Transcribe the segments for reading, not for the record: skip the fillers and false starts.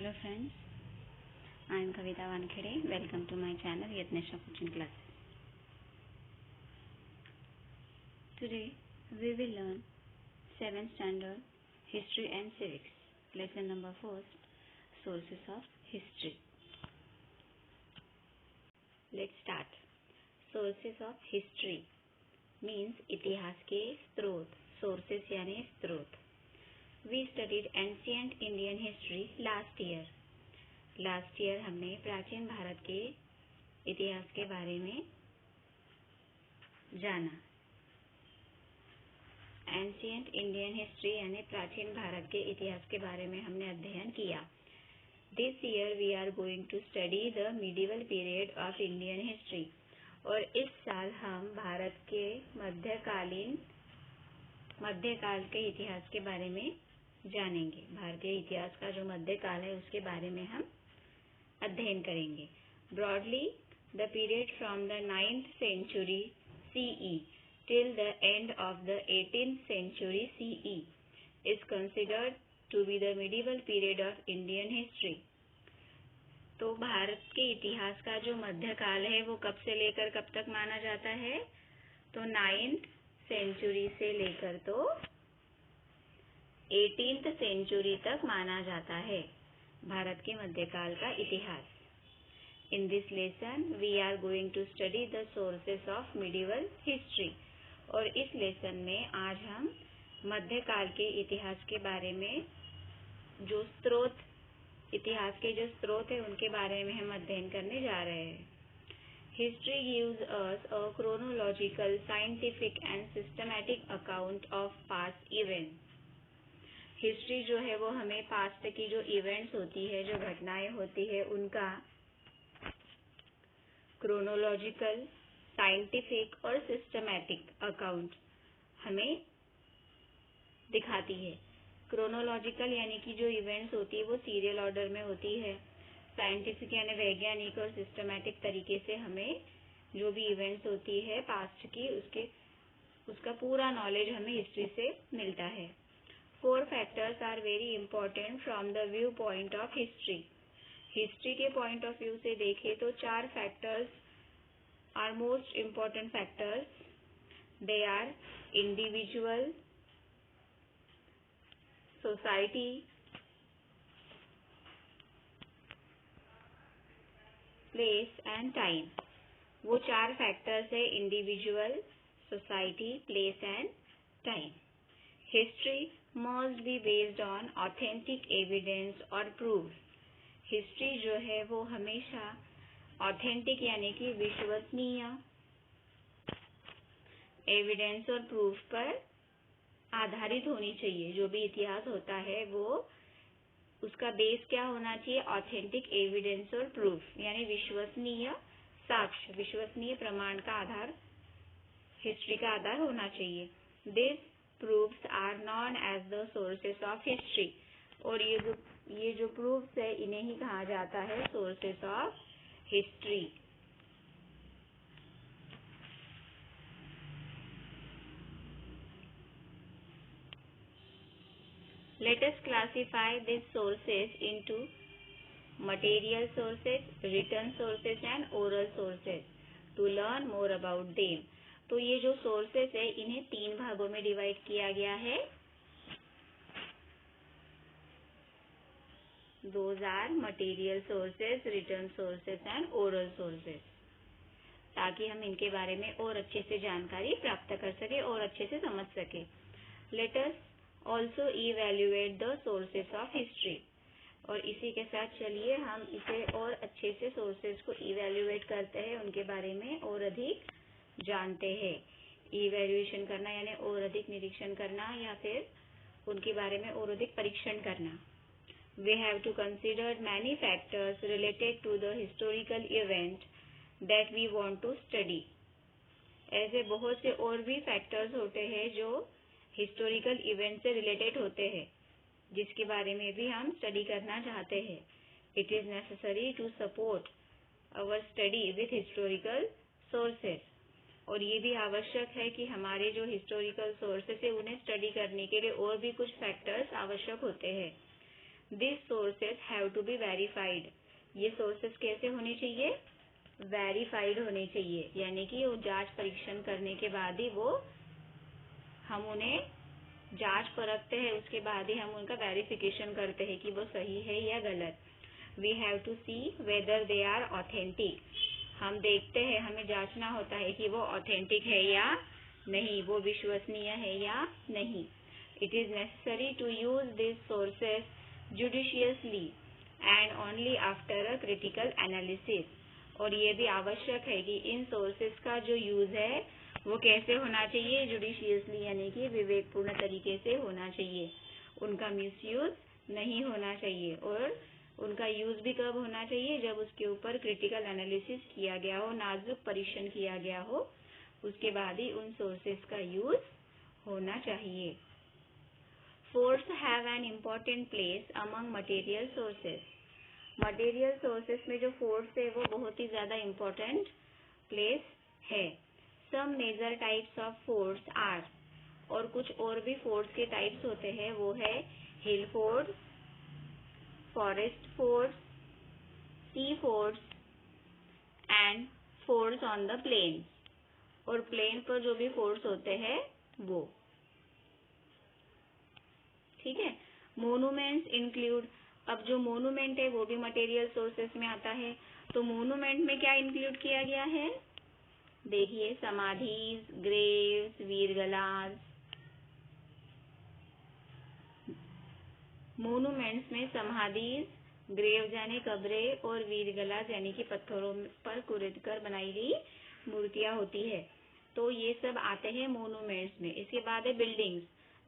Hello friends, I am Kavita Wankhede. Welcome to my channel Yatnesha Coaching Classes. Today we will learn 7th standard History and Civics. Lesson number 4, Sources of History. Let's start. Sources of History means इतिहास के स्रोत. Sources यानी स्रोत. We studied ancient Indian history last year. Last year हमने प्राचीन भारत के इतिहास के बारे में जाना. Ancient Indian history यानी प्राचीन भारत के इतिहास के बारे में हमने अध्ययन किया. This year we are going to study the medieval period of Indian history. और इस साल हम भारत के मध्यकाल के इतिहास के बारे में जानेंगे. भारतीय इतिहास का जो मध्यकाल है उसके बारे में हम अध्ययन करेंगे. Broadly, the period from the 9th century CE till the end of the 18th century CE is considered to be the medieval period of Indian history. तो भारत के इतिहास का जो मध्यकाल है वो कब से लेकर कब तक माना जाता है? तो 9th सेंचुरी से लेकर तो 18th सेंचुरी तक माना जाता है भारत के मध्यकाल का इतिहास. In this lesson we are going to study the sources of medieval history. और इस लेसन में आज हम मध्यकाल के इतिहास के बारे में जो स्रोत, इतिहास के जो स्रोत है उनके बारे में हम अध्ययन करने जा रहे हैं. History gives us a chronological, scientific and systematic account of past events. History जो है वो हमें पास्ट की जो इवेंट्स होती है, जो घटनाएं होती है, उनका क्रोनोलॉजिकल, साइंटिफिक और सिस्टमैटिक अकाउंट हमें दिखाती है. क्रोनोलॉजिकल यानी कि जो इवेंट्स होती है वो सीरियल ऑर्डर में होती है. साइंटिफिक यानी वैज्ञानिक और सिस्टमैटिक तरीके से हमें जो भी इवेंट्स होती है पास्ट की उसका पूरा नॉलेज हमें हिस्ट्री से मिलता है. 4 factors are very important from the viewpoint of history. History के पॉइंट ऑफ व्यू से देखें तो 4 factors are most important factors. They are individual, society, place and time. वो 4 factors है individual, society, place and time. History must be based on authentic evidence or proof. History जो है वो हमेशा authentic यानी कि विश्वसनीय एविडेंस और प्रूफ पर आधारित होनी चाहिए. जो भी इतिहास होता है वो उसका बेस क्या होना चाहिए? ऑथेंटिक एविडेंस और प्रूफ यानी विश्वसनीय साक्ष्य, विश्वसनीय प्रमाण का आधार हिस्ट्री का आधार होना चाहिए. This proofs are known as the sources of history. और ये जो proofs है इन्हें ही कहा जाता है sources of history. Let us classify these sources into material sources, written sources and oral sources to learn more about them. तो ये जो सोर्सेस है इन्हें 3 भागों में डिवाइड किया गया है. Those are material sources, written sources and oral sources. ताकि हम इनके बारे में और अच्छे से जानकारी प्राप्त कर सके और अच्छे से समझ सके. Let us also evaluate the sources of history. और इसी के साथ चलिए हम इसे और अच्छे से सोर्सेस को इवेल्युएट करते हैं, उनके बारे में और अधिक जानते हैं. इवैल्यूएशन करना यानी और अधिक निरीक्षण करना या फिर उनके बारे में और अधिक परीक्षण करना. We have to consider many factors related to the historical event that we want to study. ऐसे बहुत से और भी फैक्टर्स होते हैं जो हिस्टोरिकल इवेंट से रिलेटेड होते हैं, जिसके बारे में भी हम स्टडी करना चाहते हैं. It is necessary to support our study with historical sources. और ये भी आवश्यक है कि हमारे जो हिस्टोरिकल सोर्सेस है उन्हें स्टडी करने के लिए और भी कुछ फैक्टर्स आवश्यक होते हैं. This sources have to be verified. ये सोर्सेस कैसे होने चाहिए? वेरीफाइड होने चाहिए, यानी कि वो जांच परीक्षण करने के बाद ही वो हम उन्हें जांच परखते हैं, उसके बाद ही हम उनका वेरिफिकेशन करते हैं कि वो सही है या गलत। We have to see whether they are authentic. हम देखते हैं, हमें जांचना होता है कि वो ऑथेंटिक है या नहीं, वो विश्वसनीय है या नहीं। It is necessary to use this sources judiciously and only after a critical analysis. और ये भी आवश्यक है कि इन सोर्सेस का जो यूज है वो कैसे होना चाहिए? जुडिशियसली, यानी कि विवेकपूर्ण तरीके से होना चाहिए। उनका मिसयूज नहीं होना चाहिए। और उनका यूज भी कब होना चाहिए? जब उसके ऊपर क्रिटिकल एनालिसिस किया गया हो, नाजुक परीक्षण किया गया हो, उसके बाद ही उन सोर्सेस का यूज होना चाहिए। Force have an important place among material sources. Material sources में जो फोर्स है वो बहुत ही ज्यादा इम्पोर्टेंट प्लेस है। Some major types of force are, और कुछ और भी फोर्स के टाइप्स होते हैं, वो है hill force, forest force, sea force and force on the plane. और प्लेन पर जो भी फोर्स होते हैं वो, ठीक है। मोनूमेंट्स इंक्लूड, अब जो मोनूमेंट है वो भी मटेरियल सोर्सेस में आता है। तो मोनूमेंट में क्या इंक्लूड किया गया है? देखिए, समाधीज, ग्रेव्स, वीरगलास। मोनूमेंट्स में समाधीज, ग्रेव यानी कब्रें, और वीरगलास यानी कि पत्थरों पर कुरेदकर बनाई गई मूर्तियां होती है। तो ये सब आते हैं मोनूमेंट्स में। इसके बाद है बिल्डिंग्स।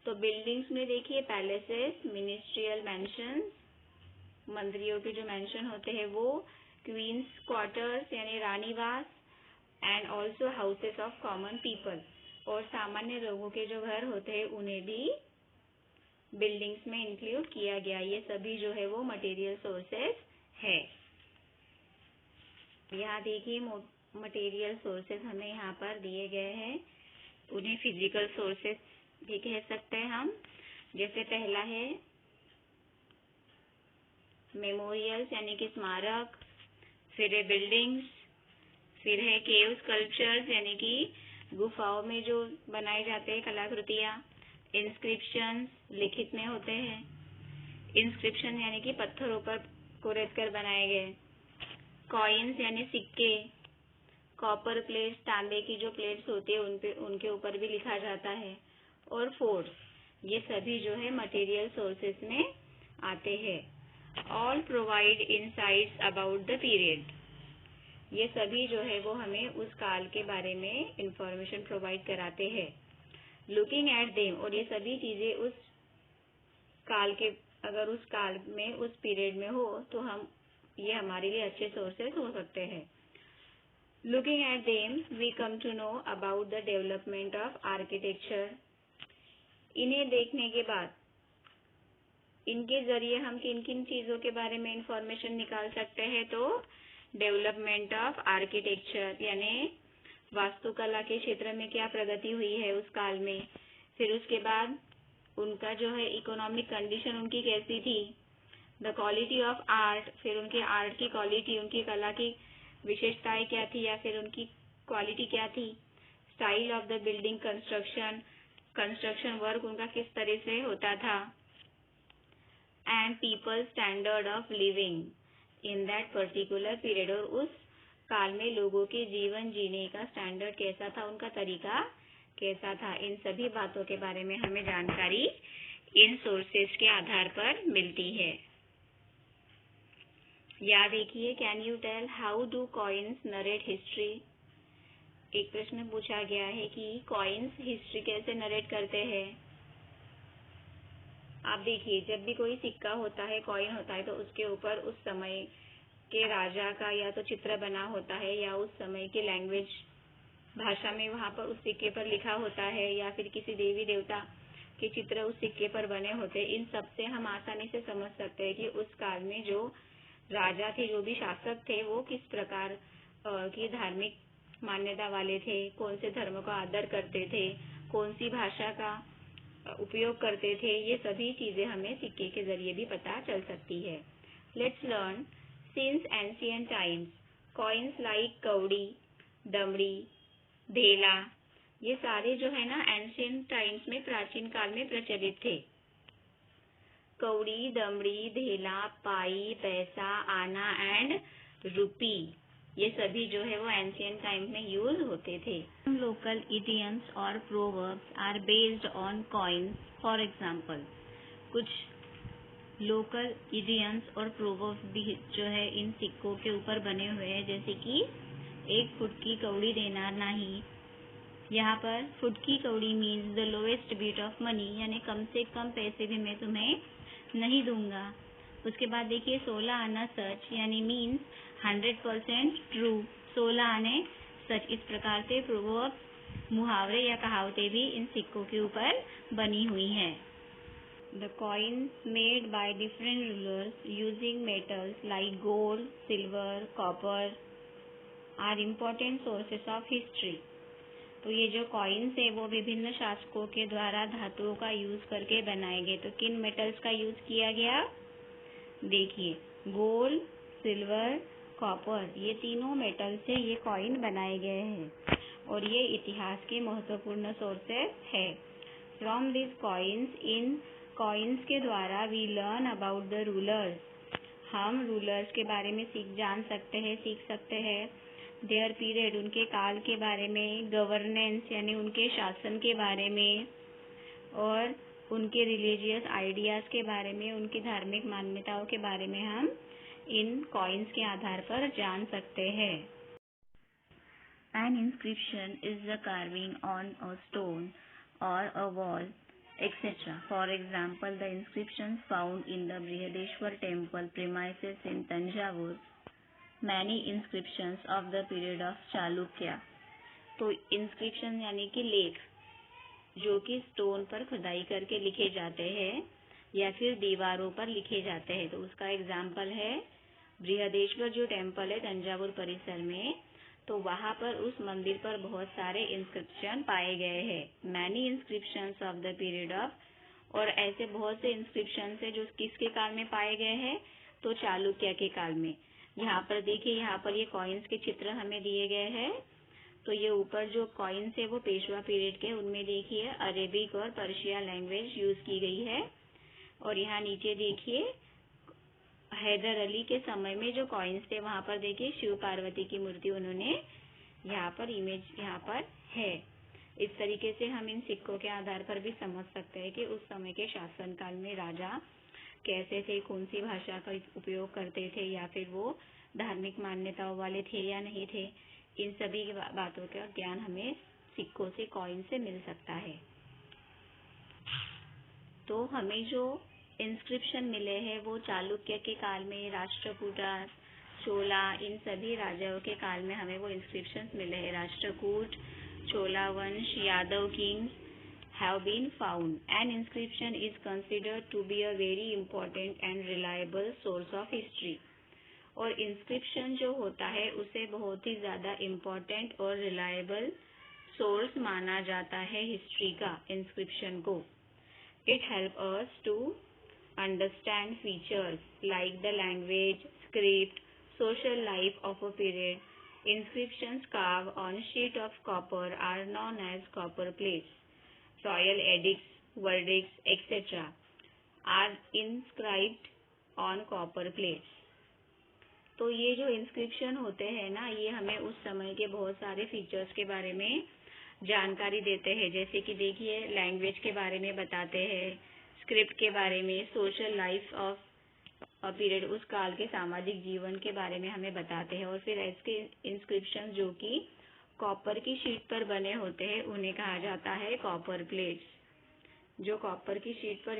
तो बिल्डिंग्स में देखिए, पैलेसेस, मिनिस्ट्रियल मैंशंस, मंत्रियों के जो मैंशन होते हैं वो, क्वींस क्वार्टर्स यानी रानीवास, and also houses of common people. और सामान्य लोगों के जो घर होते हैं उन्हें भी बिल्डिंग्स में इंक्लूड किया गया। ये सभी जो है वो मटेरियल सोर्सेस है। यहाँ देखिए, मटेरियल सोर्सेस हमें यहाँ पर दिए गए हैं। उन्हें फिजिकल सोर्सेस भी कह सकते हैं हम। जैसे पहला है मेमोरियल्स यानी कि स्मारक, फिर है बिल्डिंग्स, फिर है केव स्कल्पचर्स यानी कि गुफाओं में जो बनाए जाते हैं कलाकृतियां, इंस्क्रिप्शंस लिखित में होते हैं, इंस्क्रिप्शन यानी कि पत्थरों पर कुरेद कर बनाए गए, कॉइन्स यानी सिक्के, कॉपर प्लेट्स, तांबे की जो प्लेट्स होती है उनके ऊपर भी लिखा जाता है, और फोर्स, ये सभी जो है मटेरियल सोर्सेस में आते हैं। All provide insights about the period. ये सभी जो है वो हमें उस काल के बारे में इंफॉर्मेशन प्रोवाइड कराते हैं। लुकिंग एट देम, और ये सभी चीजें उस काल के, अगर उस काल में उस पीरियड में हो तो हम ये हमारे लिए अच्छे सोर्सेस हो सकते हैं। Looking at them we come to know about the development of architecture. इन्हें देखने के बाद इनके जरिए हम किन किन चीजों के बारे में इंफॉर्मेशन निकाल सकते हैं? तो डेवलपमेंट ऑफ आर्किटेक्चर यानी वास्तुकला के क्षेत्र में क्या प्रगति हुई है उस काल में। फिर उसके बाद उनका जो है इकोनॉमिक कंडीशन उनकी कैसी थी, द क्वालिटी ऑफ आर्ट, फिर उनके आर्ट की क्वालिटी, उनकी कला की विशेषताएं क्या थी या फिर उनकी क्वालिटी क्या थी, style of the building construction, construction work उनका किस तरह से होता था, and people standard of living in that particular period, और उस काल में लोगों के जीवन जीने का स्टैंडर्ड कैसा था, उनका तरीका कैसा था। इन सभी बातों के बारे में हमें जानकारी इन सोर्सेस के आधार पर मिलती है। या देखिए, can you tell how do coins narrate history. एक प्रश्न पूछा गया है कि कॉइन्स हिस्ट्री कैसे नरेट करते हैं। आप देखिए, जब भी कोई सिक्का होता है, कॉइन होता है, तो उसके ऊपर उस समय के राजा का या तो चित्र बना होता है या उस समय की लैंग्वेज भाषा में वहां पर उस सिक्के पर लिखा होता है, या फिर किसी देवी देवता के चित्र उस सिक्के पर बने होते हैं। इन सब से हम आसानी से समझ सकते हैं कि उस काल में जो राजा थे, जो भी शासक थे, वो किस प्रकार की धार्मिक मान्यता वाले थे, कौन से धर्म का आदर करते थे, कौन सी भाषा का उपयोग करते थे, ये सभी चीजें हमें सिक्के के जरिए भी पता चल सकती है। Let's learn since ancient times coins like कौड़ी, दमड़ी, धेला, ये सारे जो है ना एंशियंट टाइम्स में प्राचीन काल में प्रचलित थे। कौड़ी, दमड़ी, धेला, पाई, पैसा, आना एंड रुपी, ये सभी जो है वो एंशियंट टाइम में यूज होते थे। लोकल इडियम्स और proverbs are based on coins. For example, कुछ लोकल इडियम्स और प्रोवर्ब्स भी जो है इन सिक्कों के ऊपर बने हुए हैं, जैसे कि 1 फुट की कौड़ी देना नहीं। यहाँ पर फुट की कौड़ी means the lowest bit of money, यानी कम से कम पैसे भी मैं तुम्हें नहीं दूंगा। उसके बाद देखिए 16 आना सच, यानी मीन्स 100% ट्रू, 16 आने सच। इस प्रकार से प्रोवर्ब्स, मुहावरे या कहावतें भी इन सिक्कों के ऊपर बनी हुई हैं। The coins made by different rulers using metals like gold, silver, copper are important sources of history. तो ये जो कॉइन्स है वो विभिन्न शासकों के द्वारा धातुओं का यूज करके बनाए गए। तो किन मेटल्स का यूज किया गया? देखिए, गोल्ड, सिल्वर, कॉपर, ये तीनों मेटल से ये कॉइन बनाए गए हैं और ये इतिहास के महत्वपूर्ण सोर्सेस है। From this coins, in coins के द्वारा we learn about the rulers, हम रूलर्स के बारे में जान सकते हैं, सीख सकते हैं। देयर पीरियड, उनके काल के बारे में। गवर्नेंस, यानी उनके शासन के बारे में। और उनके रिलीजियस आइडियाज के बारे में, उनकी धार्मिक मान्यताओं के बारे में हम इन कॉइन्स के आधार पर जान सकते हैं। An inscription is the carving on a stone or a wall, etc. For example, the inscriptions found in the Brihadeshwar temple premises in Tanjavur, many inscriptions of the period of Chalukya. तो inscription यानी कि लेख, जो कि stone पर खुदाई करके लिखे जाते हैं या फिर दीवारों पर लिखे जाते हैं। तो उसका एग्जाम्पल है बृहदेश्वर जो टेम्पल है तंजावुर परिसर में, तो वहां पर उस मंदिर पर बहुत सारे इंस्क्रिप्शन पाए गए हैं। Many inscriptions of the period of, और ऐसे बहुत से इंस्क्रिप्शन है जो किसके काल में पाए गए हैं? तो चालुक्य के काल में। यहाँ पर देखिए, यहाँ पर ये कॉइन्स के चित्र हमें दिए गए हैं। तो ये ऊपर जो कॉइन्स है वो पेशवा पीरियड के, उनमें देखिए अरेबिक और पर्शिया लैंग्वेज यूज की गई है। और यहाँ नीचे देखिए हैदर अली के समय में जो कॉइन्स थे, वहां पर देखिए शिव पार्वती की मूर्ति उन्होंने यहाँ पर इमेज यहाँ पर है। इस तरीके से हम इन सिक्कों के आधार पर भी समझ सकते हैं कि उस समय के शासन काल में राजा कैसे थे, कौन सी भाषा का उपयोग करते थे, या फिर वो धार्मिक मान्यताओं वाले थे या नहीं थे। इन सभी बातों का ज्ञान हमें सिक्कों से, कॉइन से मिल सकता है। तो हमें जो इंस्क्रिप्शन मिले हैं वो चालुक्य के काल में, राष्ट्रकूट, चोला, इन सभी राजाओं के काल में हमें वो इंस्क्रिप्शंस मिले हैं। राष्ट्रकूट, चोला वंश, Yadav Kings have been found. An inscription is considered to be a very important and reliable source of history. और इंस्क्रिप्शन जो होता है उसे बहुत ही ज्यादा इम्पोर्टेंट और रिलायबल सोर्स माना जाता है हिस्ट्री का, इंस्क्रिप्शन को। It helps us to understand features like the language, script, social life of a period. Inscriptions carved on sheet of copper are known as copper plates. Royal edicts, verdicts, etc. are inscribed on copper plates. तो ये जो inscription होते हैं ना, ये हमें उस समय के बहुत सारे फीचर्स के बारे में जानकारी देते हैं। जैसे कि देखिए, लैंग्वेज के बारे में बताते हैं, स्क्रिप्ट के बारे में, social life of a period, उस काल के सामाजिक जीवन के बारे में हमें बताते हैं। और फिर ऐसे इंस्क्रिप्शन जो कि कॉपर की शीट पर बने होते हैं उन्हें कहा जाता है कॉपर प्लेट्स। जो कॉपर की शीट पर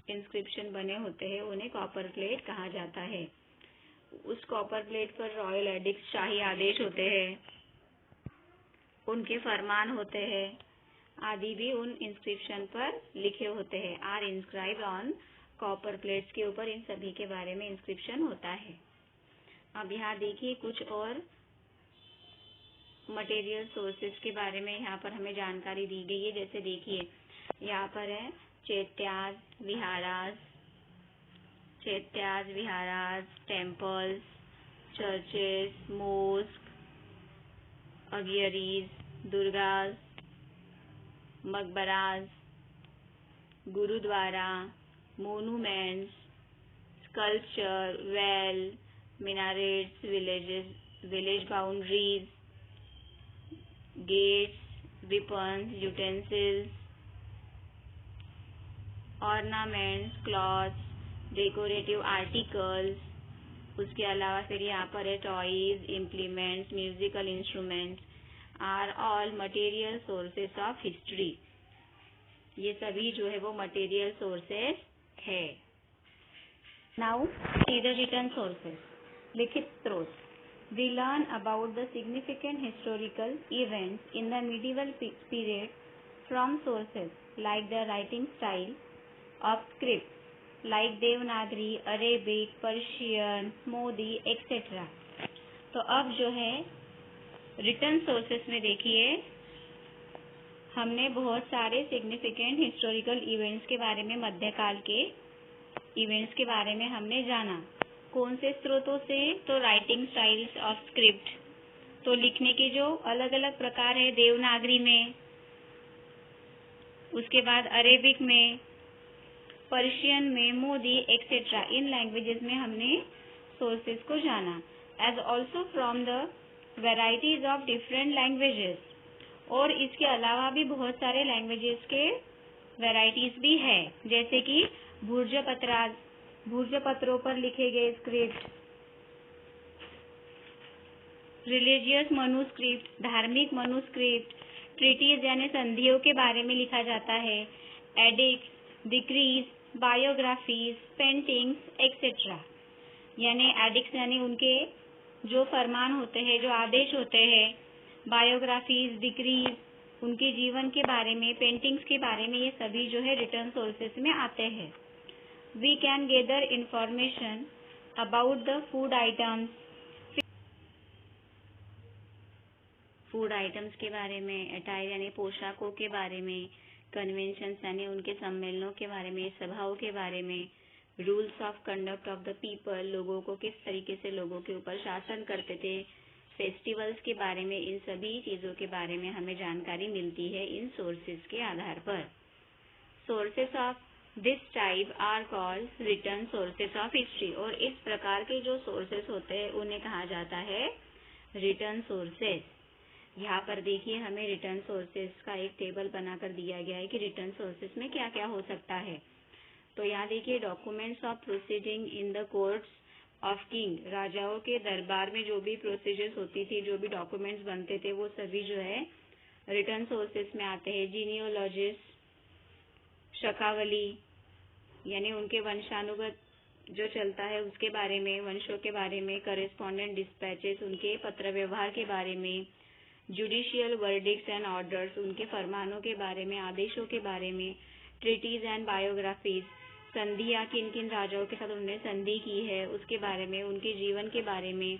इंस्क्रिप्शन बने होते हैं उन्हें कॉपर प्लेट कहा जाता है। उस कॉपर प्लेट पर रॉयल एडिक्ट, शाही आदेश होते हैं, उनके फरमान होते हैं आदि भी उन इंस्क्रिप्शन पर लिखे होते हैं। Are inscribe on copper plates के ऊपर इन सभी के बारे में इंस्क्रिप्शन होता है। अब यहाँ देखिए कुछ और मटेरियल सोर्सेज के बारे में यहाँ पर हमें जानकारी दी गई है। जैसे देखिए, यहाँ पर है chaityas viharas, temples, churches, mosque, agiaries, durgas, maqbaras, gurudwara, monuments, sculpture, well, minarets, village boundaries, gates, weapons, utensils, ornaments, cloths, decorative articles. उसके अलावा फिर यहाँ पर है toys, implements, musical instruments are all material sources of history. ये सभी जो है वो मटेरियल सोर्सेस है. Now see the written sources. लिखित स्रोत. We learn about the significant historical events in the medieval period from sources like the writing style of script like Devanagari, Arabic, Persian, Modi etc. तो अब जो है रिटर्न सोर्सेस में देखिए हमने बहुत सारे सिग्निफिकेंट हिस्टोरिकल इवेंट्स के बारे में, मध्यकाल के इवेंट्स के बारे में हमने जाना. कौन से स्रोतों से? तो राइटिंग स्टाइल्स ऑफ स्क्रिप्ट, तो लिखने के जो अलग अलग प्रकार है, देवनागरी में, उसके बाद अरेबिक में, पर्शियन में, मोदी एक्सेट्रा. इन लैंग्वेजेस में हमने सोर्सेस को जाना. As also from the varieties of different languages. और इसके अलावा भी बहुत सारे लैंग्वेजेस के वेराइटीज भी है, जैसे कि भूर्ज पत्रों पर लिखे गए स्क्रिप्ट, रिलीजियस मनुस्क्रिप्ट, धार्मिक मनुस्क्रिप्ट, ट्रीटीज यानी संधियों के बारे में लिखा जाता है, addicts, decrease, biographies, paintings etcetera. यानी एडिक्ट्स यानी उनके जो फरमान होते हैं, जो आदेश होते हैं, बायोग्राफीज, डिक्रीज, उनके जीवन के बारे में, पेंटिंग्स के बारे में, ये सभी जो है रिटर्न सोर्सेस में आते हैं. We can gather information about the food items के बारे में, अटायर यानी पोशाकों के बारे में, कन्वेंशंस यानी उनके सम्मेलनों के बारे में, सभाओं के बारे में, rules of conduct of the people, लोगों को किस तरीके से लोगों के ऊपर शासन करते थे, फेस्टिवल्स के बारे में, इन सभी चीजों के बारे में हमें जानकारी मिलती है इन सोर्सेज के आधार पर. Sources of this type are called written sources of history. और इस प्रकार के जो सोर्सेस होते हैं उन्हें कहा जाता है रिटर्न सोर्सेस. यहाँ पर देखिए हमें रिटर्न सोर्सेस का एक टेबल बनाकर दिया गया है कि रिटर्न सोर्सेस में क्या क्या हो सकता है. तो यहाँ देखिए documents of proceeding in the courts of king. राजाओं के दरबार में जो भी प्रोसीजर्स होती थी, जो भी डॉक्यूमेंट्स बनते थे, वो सभी जो है रिटर्न सोर्सेस में आते हैं. जीनियोलॉजिस, शकावली यानी उनके वंशानुगत जो चलता है उसके बारे में, वंशों के बारे में, करेस्पॉन्डेंट डिस्पैचेस, उनके पत्र व्यवहार के बारे में, जुडिशियल वर्डिक्ट्स एंड ऑर्डर्स, उनके फरमानों के बारे में, आदेशों के बारे में, ट्रीटीज एंड बायोग्राफीज, संधियां किन किन राजाओं के साथ उन्होंने संधि की है उसके बारे में, उनके जीवन के बारे में,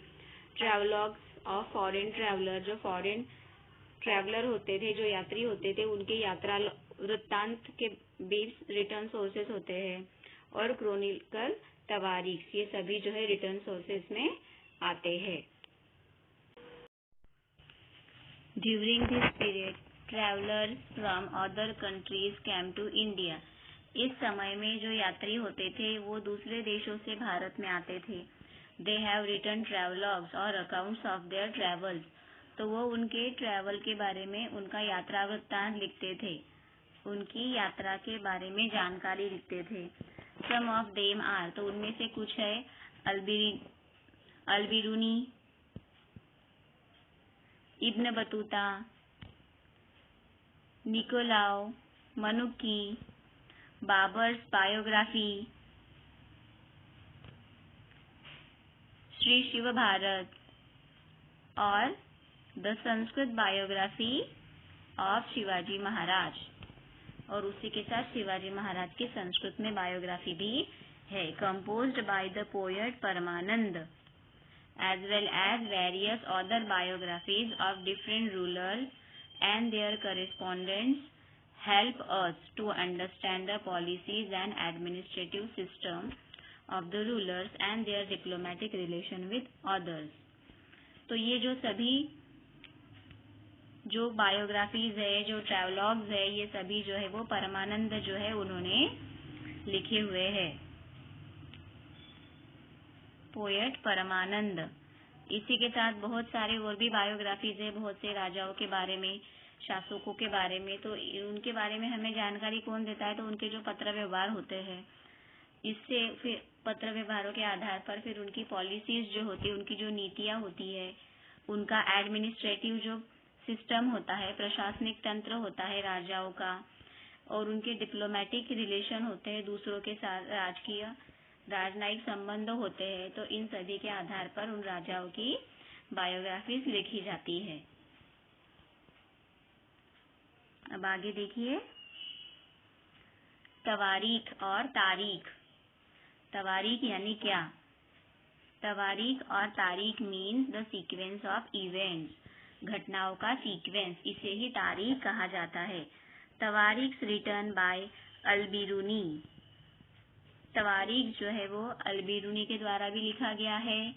ट्रैवलॉग्स ऑफ फॉरेन ट्रैवलर, जो फॉरेन ट्रैवलर होते थे, जो यात्री होते थे, उनके यात्रा वृत्तांत के भी रिटर्न सोर्सेस होते हैं. और क्रोनिकल तवारीख, ये सभी जो है रिटर्न सोर्सेस में आते हैं. During this period travellers from other countries came to India. इस समय में जो यात्री होते थे वो दूसरे देशों से भारत में आते थे. दे हैव रिटन ट्रैवलॉग्स और अकाउंट्स ऑफ देयर ट्रैवल्स. तो वो उनके ट्रैवल के बारे में, उनका यात्रा वृत्तांत लिखते थे, उनकी यात्रा के बारे में जानकारी लिखते थे. सम ऑफ देम आर, तो उनमें से कुछ है Alberuni, Ibn Battuta, Niccolao, Manucci, Babar's biography, Shri Shiv Bharat और the Sanskrit biography of Shivaji Maharaj. और उसी के साथ शिवाजी महाराज की संस्कृत में बायोग्राफी भी है, composed by the poet Paramanand, as well as various other biographies of different rulers and their correspondents help us to understand the policies and administrative system of the rulers and their diplomatic relation with others. तो ये जो सभी जो biographies है, जो ट्रैवलॉग्स है, ये सभी जो है वो परमानंद जो है उन्होंने लिखे हुए हैं, पोएट परमानंद। इसी के साथ बहुत सारे और भी बायोग्राफीज है, बहुत से राजाओं के बारे में, शासकों के बारे में। तो उनके बारे में हमें जानकारी कौन देता है? तो उनके जो पत्र व्यवहार होते हैं, इससे फिर पत्र व्यवहारों के आधार पर फिर उनकी पॉलिसीज जो होती है, उनकी जो नीतियां होती है, उनका एडमिनिस्ट्रेटिव जो सिस्टम होता है, प्रशासनिक तंत्र होता है राजाओं का, और उनके डिप्लोमेटिक रिलेशन होते हैं दूसरों के साथ, राजकीय राजनयिक संबंध होते हैं। तो इन सभी के आधार पर उन राजाओं की बायोग्राफीज लिखी जाती है। अब आगे देखिए, तवारीख और तारीख। तवारीख यानी क्या? तवारीख और तारीख means the sequence of events, घटनाओं का सीक्वेंस, इसे ही तारीख कहा जाता है। तवारीख रिटन बाय अल-बिरूनी। तवारीख जो है वो अल-बिरूनी के द्वारा भी लिखा गया है,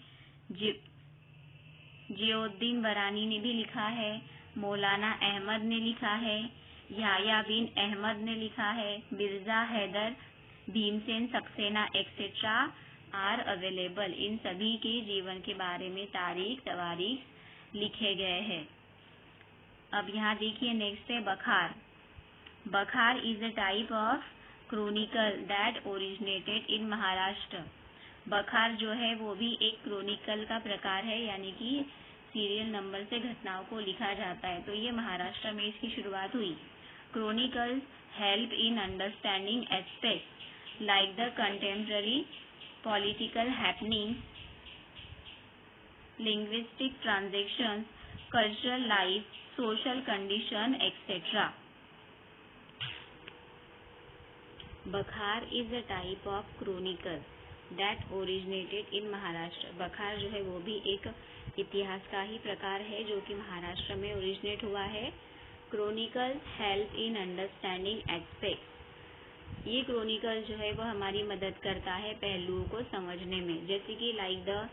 जियाउद्दीन बरानी ने भी लिखा है, मौलाना अहमद ने लिखा है, याह्या बिन अहमद ने लिखा है, Mirza Haidar, Bhimsen Saxena etcetera are available. इन सभी के जीवन के बारे में तवारीख लिखे गए हैं। अब यहाँ देखिए, नेक्स्ट है बखार। बखार is a type of chronicle that originated in Maharashtra. Bakhar जो है वो भी एक क्रोनिकल का प्रकार है, यानी कि सीरियल नंबर से घटनाओं को लिखा जाता है। तो ये महाराष्ट्र में इसकी शुरुआत हुई। Chronicles help in understanding aspects like the contemporary political happenings, linguistic transactions, cultural life, social condition etcetera. Bakhar is a type of chronicle that originated in Maharashtra. Bakhar जो है वो भी एक इतिहास का ही प्रकार है जो कि महाराष्ट्र में ओरिजिनेट हुआ है। Chronicle help in understanding aspects. ये क्रोनिकल जो है वो हमारी मदद करता है पहलुओं को समझने में, जैसे कि like the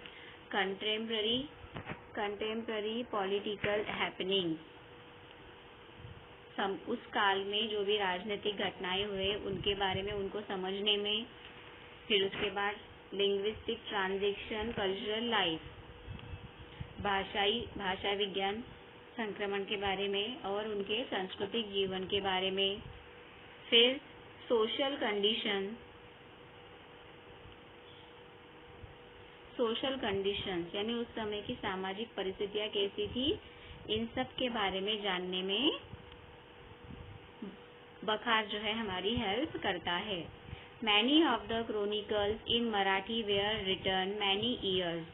contemporary political happening, उस काल में जो भी राजनीतिक घटनाएं हुए उनके बारे में उनको समझने में। फिर उसके बाद लिंग्विस्टिक ट्रांजैक्शन, कल्चरल लाइफ, भाषा विज्ञान संक्रमण के बारे में और उनके सांस्कृतिक जीवन के बारे में। फिर सोशल कंडीशंस यानी उस समय की सामाजिक परिस्थितियां कैसी थी, इन सब के बारे में जानने में बखार जो है हमारी हेल्प करता है। Many of the chronicles in Marathi were written many years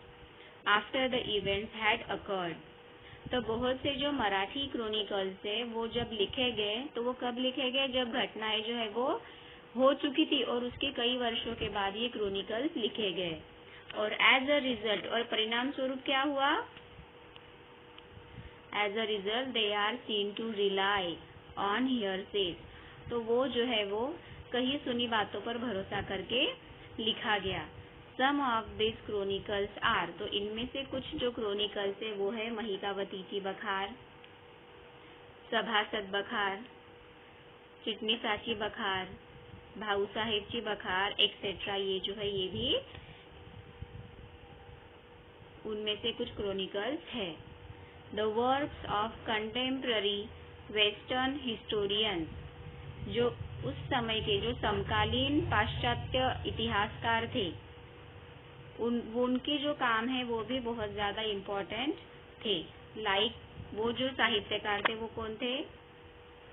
after the events had occurred. तो बहुत से जो मराठी क्रोनिकल्स है वो जब लिखे गए तो वो कब लिखे गए? जब घटनाएं जो है वो हो चुकी थी और उसके कई वर्षों के बाद ये क्रोनिकल्स लिखे गए। और एज अ रिजल्ट, और परिणाम स्वरूप क्या हुआ? As a result they are seen to rely on hearsays. तो वो जो है वो कहीं सुनी बातों पर भरोसा करके लिखा गया। सम ऑफ दिस क्रोनिकल्स आर, तो इनमें से कुछ जो क्रोनिकल्स है वो है महिकावतीची बखार, सभासद बखार, चिटणीसाची बखार, भाऊसाहेबची बखार एक्सेट्रा। ये जो है ये भी उनमें से कुछ क्रोनिकल्स है। The works of contemporary western historians, जो उस समय के जो समकालीन पाश्चात्य इतिहासकार थे उनके जो काम है वो भी बहुत ज्यादा इम्पोर्टेंट थे। लाइक वो जो साहित्यकार थे वो कौन थे?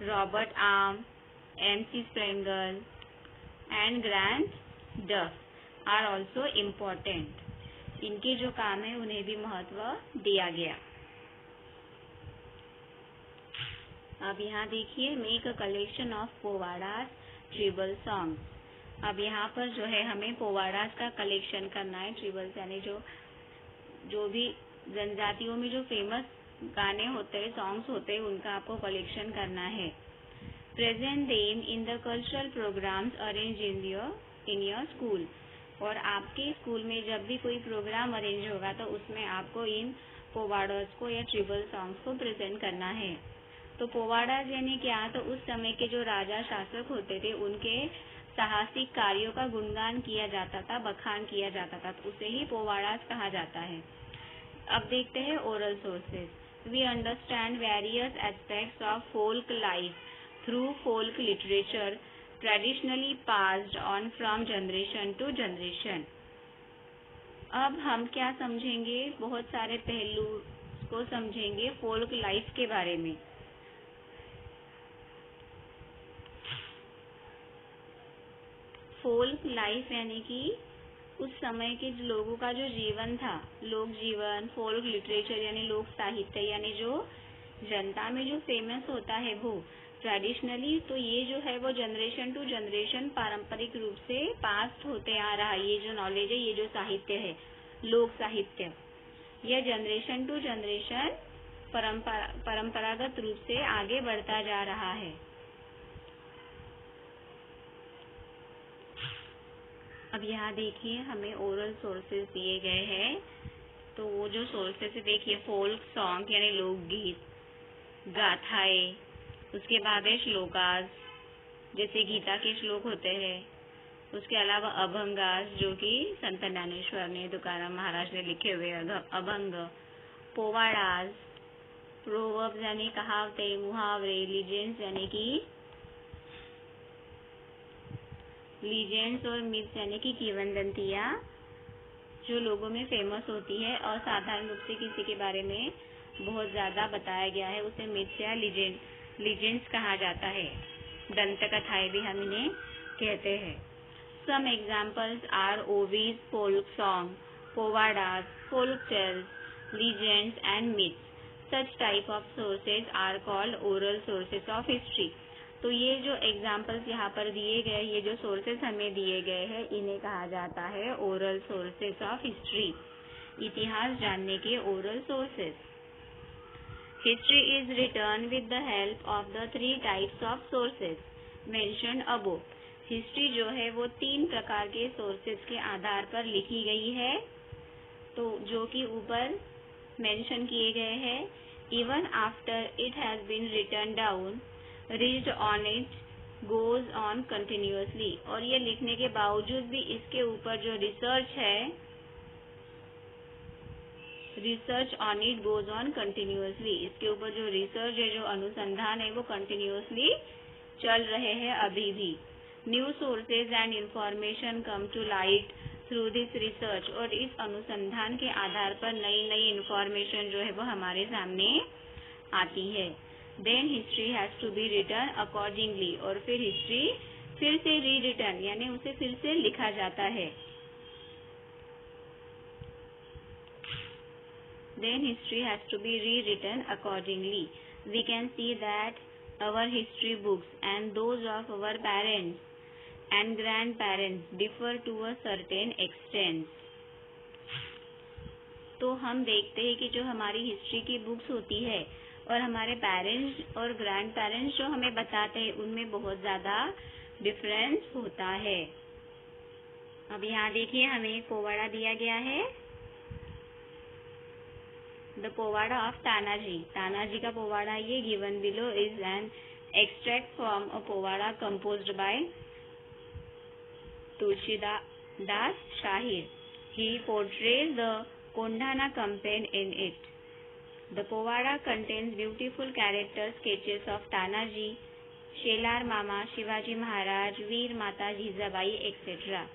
Robert Orme, MC Sprengel and Grant Duff are also important. इनके जो काम है उन्हें भी महत्व दिया गया। अब यहाँ देखिए, make a collection of powadas tribal songs. अब यहाँ पर जो है हमें पोवाडास का कलेक्शन करना है। ट्रिबल्स यानी जो भी जनजातियों में जो फेमस गाने होते हैं, सॉन्ग्स होते हैं, उनका आपको कलेक्शन करना है। Present them in the cultural programs arranged in your school. और आपके स्कूल में जब भी कोई प्रोग्राम अरेंज होगा तो उसमें आपको इन पोवाडोज को या ट्रिबल सॉन्ग्स को प्रेजेंट करना है। तो पोवाडाज यानी क्या? तो उस समय के जो राजा शासक होते थे उनके साहसिक कार्यों का गुणगान किया जाता था, बखान किया जाता था, तो उसे ही पोवाडाज कहा जाता है। अब देखते हैं oral sources. We understand various aspects of folk life through folk literature traditionally passed on from generation to generation. अब हम क्या समझेंगे? बहुत सारे पहलू को समझेंगे फोल्क लाइफ के बारे में। फोल्क लाइफ यानी कि उस समय के लोगों का जो जीवन था, लोक जीवन, फोल्क लिटरेचर यानी लोक साहित्य, यानी जो जनता में जो फेमस होता है वो ट्रेडिशनली, तो ये जो है वो जनरेशन टू जनरेशन पारंपरिक रूप से पास होते आ रहा है। ये जो नॉलेज है, ये जो साहित्य है, लोक साहित्य, यह जनरेशन टू जनरेशन परंपरागत रूप से आगे बढ़ता जा रहा है। अब यहाँ देखिए हमें ओरल सोर्सेज दिए गए हैं। तो वो जो सोर्सेज है देखिए, फोल्क सॉन्ग यानी लोकगीत, गाथाएं, उसके बाद है श्लोकास जैसे गीता के श्लोक होते हैं, उसके अलावा अभंगास जो कि संत ज्ञानेश्वर ने, तुकाराम महाराज ने लिखे हुए अभंग, पोवाडास, प्रोवर्ब्स यानी कहावते, मुहावरे, लीजेंड्स यानी कि लीजेंड्स और मिथ्स यानी कि किंवदंतियाँ जो लोगों में फेमस होती है और साधारण रूप से किसी के बारे में बहुत ज़्यादा बताया गया है, उसे मिथ्स या लीजेंड्स कहा जाता है। दंत कथाएं भी हम इन्हें कहते हैं। Some examples are ovis, folk song, powadas, folk tales, legends and myths. Such type of sources are called oral sources of history. तो ये जो एग्जाम्पल्स यहाँ पर दिए गए, ये जो सोर्सेज हमें दिए गए हैं, इन्हें कहा जाता है ओरल सोर्सेज ऑफ हिस्ट्री, इतिहास जानने के oral sources. History is return with the help of the 3 types of sources mentioned above. History जो है वो 3 प्रकार के सोर्सेज के आधार पर लिखी गई है, तो जो कि ऊपर मेंशन किए गए हैं। Even after it has been written down, reached on it goes on continuously. और ये लिखने के बावजूद भी इसके ऊपर जो रिसर्च है, research on it goes on continuously, इसके ऊपर जो रिसर्च है, जो अनुसंधान है, वो कंटिन्यूअसली चल रहे हैं अभी भी। New sources and information come to light through this research. और इस अनुसंधान के आधार पर नई नई इंफॉर्मेशन जो है वो हमारे सामने आती है। Then history has to be written accordingly. और फिर हिस्ट्री फिर से री रिटन यानी उसे फिर से लिखा जाता है। Then history has to be rewritten accordingly. We can see that our history books and those of our parents and grandparents differ to a certain extent. तो हम देखते हैं कि जो हमारी हिस्ट्री की बुक्स होती है और हमारे पेरेंट्स और ग्रैंड पेरेंट्स जो हमें बताते हैं, उनमें बहुत ज़्यादा डिफरेंस होता है। अब यहाँ देखिए हमें एक पोवाड़ा दिया गया है, द पोवाड़ा ऑफ तानाजी। तानाजी का पोवाड़ा ये given below is an extract from a powada composed bye Tulsidas Shahir. He portrays the Kondhana campaign in it. The Povada contains beautiful character sketches of Tanaji, Shelar Mama, Shivaji Maharaj, Veer Mata Jijabai etcetera.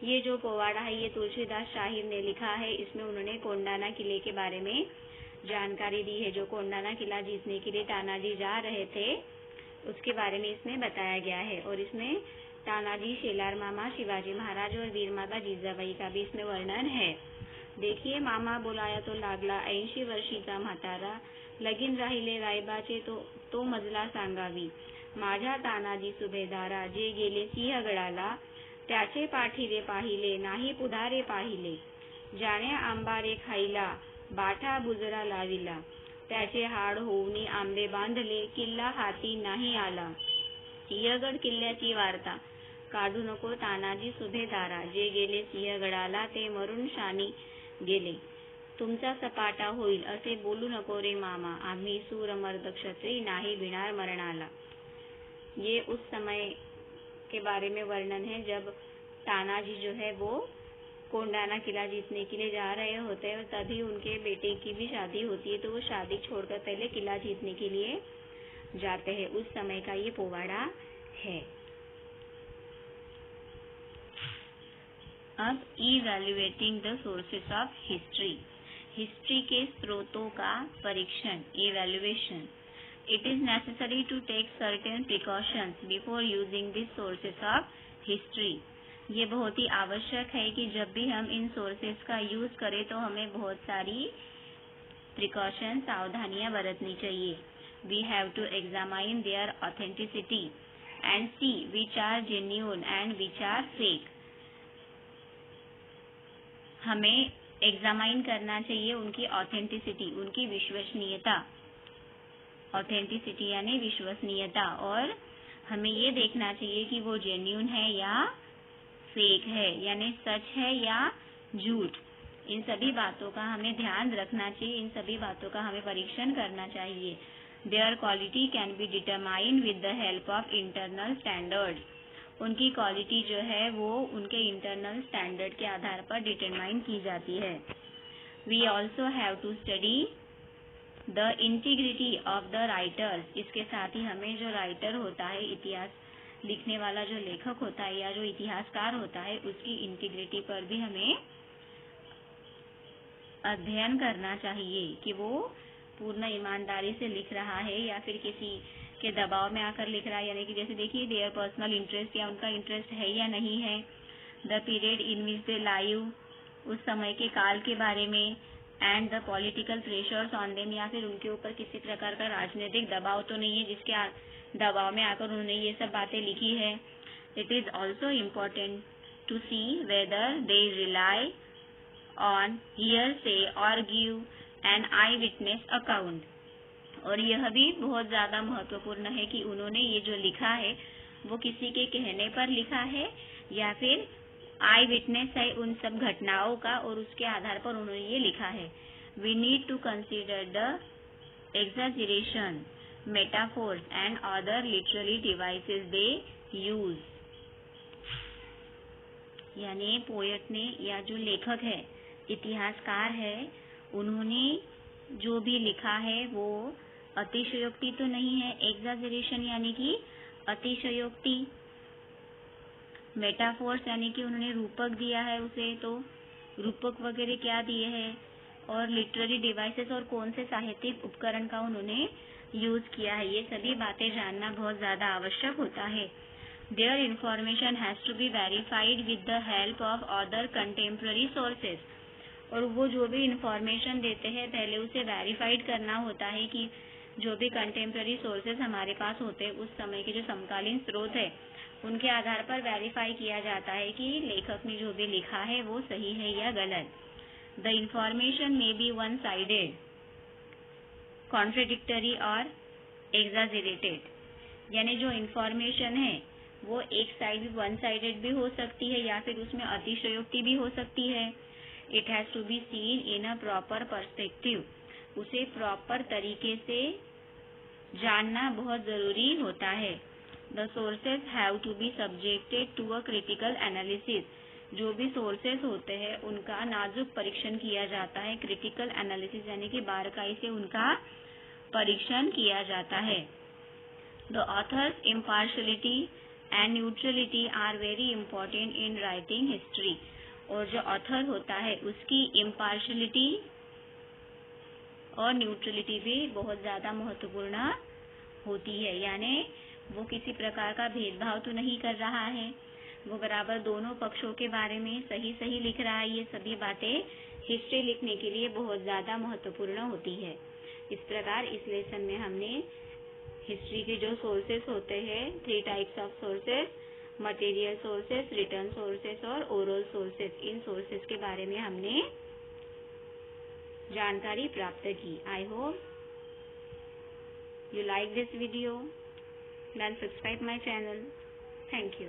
ये जो पोवाड़ा है ये तुलसीदास शाहिर ने लिखा है। इसमें उन्होंने कोंडाना किले के बारे में जानकारी दी है। जो कोंडाना किला जीतने के लिए तानाजी जा रहे थे, उसके बारे में इसमें बताया गया है। और इसमें तानाजी, शेलार मामा, शिवाजी महाराज और वीर माता जीजाबाई का भी इसमें वर्णन है। देखिए, मामा बोलाया तो लागला, 80 वर्षीचा म्हातारा, लगीन राहिले रायबाचे तो मजला सांगावी, माझ्या तानाजी सुभेदारा, जे गेले सिंहगडाला, त्याचे पाठीले पाहिले, नाही पुधारे पाहिले, जाण्या आंबारे खाईला, बाठा बुजरा लाविला, त्याचे हाड होऊनी आंबे बांधले, किल्ला हाती नाही आला, सिंहगड किल्ल्याची वार्ता काढू नको तानाजी सुभेदारा, जे गेले सिंहगडाला ते मरून शानी गेले. तुमचा सपाटा होईल असे बोलू नको रे मामा, आम्ही सूरमर्द क्षत्रिय नाही भिणार मरणाला. ये उस समय के बारे में वर्णन है जब तानाजी जो है वो कोंडाना किला जीतने के लिए जा रहे होते हैं और तभी उनके बेटे की भी शादी होती है, तो वो शादी छोड़कर पहले किला जीतने के लिए जाते हैं. उस समय का ये पोवाड़ा है. अब evaluating the sources of history. History के स्रोतों का परीक्षण, evaluation. It is necessary to take certain precautions before using these sources of history. ये बहुत ही आवश्यक है कि जब भी हम इन सोर्सेस का यूज करें तो हमें बहुत सारी प्रिकॉशन, सावधानियां बरतनी चाहिए. We have to examine their authenticity and see which are genuine and which are fake. हमें एग्जामाइन करना चाहिए उनकी ऑथेंटिसिटी, उनकी विश्वसनीयता. ऑथेंटिसिटी यानी विश्वसनीयता. और हमें ये देखना चाहिए कि वो जेन्यून है या फेक है, यानी सच है या झूठ. इन सभी बातों का हमें ध्यान रखना चाहिए, इन सभी बातों का हमें परीक्षण करना चाहिए. There quality can be determined with the help of internal standard. उनकी क्वालिटी जो है वो उनके इंटरनल स्टैंडर्ड के आधार पर डिटरमाइन की जाती है. We also have to study the integrity of the writers. इसके साथ ही हमें जो राइटर होता है, इतिहास लिखने वाला जो लेखक होता है या जो इतिहासकार होता है, उसकी इंटीग्रिटी पर भी हमें अध्ययन करना चाहिए कि वो पूर्ण ईमानदारी से लिख रहा है या फिर किसी के दबाव में आकर लिख रहा है. यानी कि जैसे देखिए देयर पर्सनल इंटरेस्ट, या उनका इंटरेस्ट है या नहीं है. The period in which they live, उस समय के काल के बारे में. And the political pressures on them, या फिर उनके ऊपर किसी प्रकार का राजनीतिक दबाव तो नहीं है जिसके दबाव में आकर उन्होंने ये सब बातें लिखी है. It is also important to see whether they rely on hearsay और give an eyewitness account. और यह भी बहुत ज्यादा महत्वपूर्ण है कि उन्होंने ये जो लिखा है वो किसी के कहने पर लिखा है या फिर आई विटनेस है उन सब घटनाओं का और उसके आधार पर उन्होंने ये लिखा है. We need to consider the exaggeration, metaphors and other literary devices they use. यानी पोएट ने या जो लेखक है, इतिहासकार है, उन्होंने जो भी लिखा है वो अतिशयोक्ति तो नहीं है. एक्सैजरेशन यानी कि अतिशयोक्ति. मेटाफोर्स यानी कि उन्होंने रूपक दिया है उसे, तो रूपक वगैरह क्या दिए हैं. और लिटरेरी डिवाइसेस और कौन से साहित्यिक उपकरण का उन्होंने यूज किया है, ये सभी बातें जानना बहुत ज्यादा आवश्यक होता है. Their information has to be verified with the help of other contemporary sources. और वो जो भी इंफॉर्मेशन देते हैं पहले उसे वेरीफाइड करना होता है कि जो भी कंटेम्प्ररी सोर्सेस हमारे पास होते हैं, उस समय के जो समकालीन स्रोत है, उनके आधार पर वेरीफाई किया जाता है कि लेखक ने जो भी लिखा है वो सही है या गलत. The information may be one sided, contradictory और एग्जाजरेटेड. यानी जो इंफॉर्मेशन है वो एक साइड वन साइडेड भी हो सकती है या फिर उसमें अतिशयोक्ति भी हो सकती है. It has to be seen in a proper perspective. उसे प्रॉपर तरीके से जानना बहुत जरूरी होता है. The sources have to be subjected to a critical analysis. जो भी सोर्सेज होते हैं उनका नाजुक परीक्षण किया जाता है. क्रिटिकल एनालिसिस यानी कि बारीकाई से उनका परीक्षण किया जाता है. The author's impartiality and neutrality are very important in writing history. और जो ऑथर होता है उसकी इम्पार्शलिटी और न्यूट्रलिटी भी बहुत ज्यादा महत्वपूर्ण होती है. यानी वो किसी प्रकार का भेदभाव तो नहीं कर रहा है, वो बराबर दोनों पक्षों के बारे में सही सही लिख रहा है. ये सभी बातें हिस्ट्री लिखने के लिए बहुत ज्यादा महत्वपूर्ण होती है. इस प्रकार इस लेसन में हमने हिस्ट्री के जो सोर्सेस होते हैं, 3 types of sources, material sources, return sources और ओरल सोर्सेस, इन सोर्सेस के बारे में हमने जानकारी प्राप्त की. I hope you like this video. then subscribe my channel. Thank you.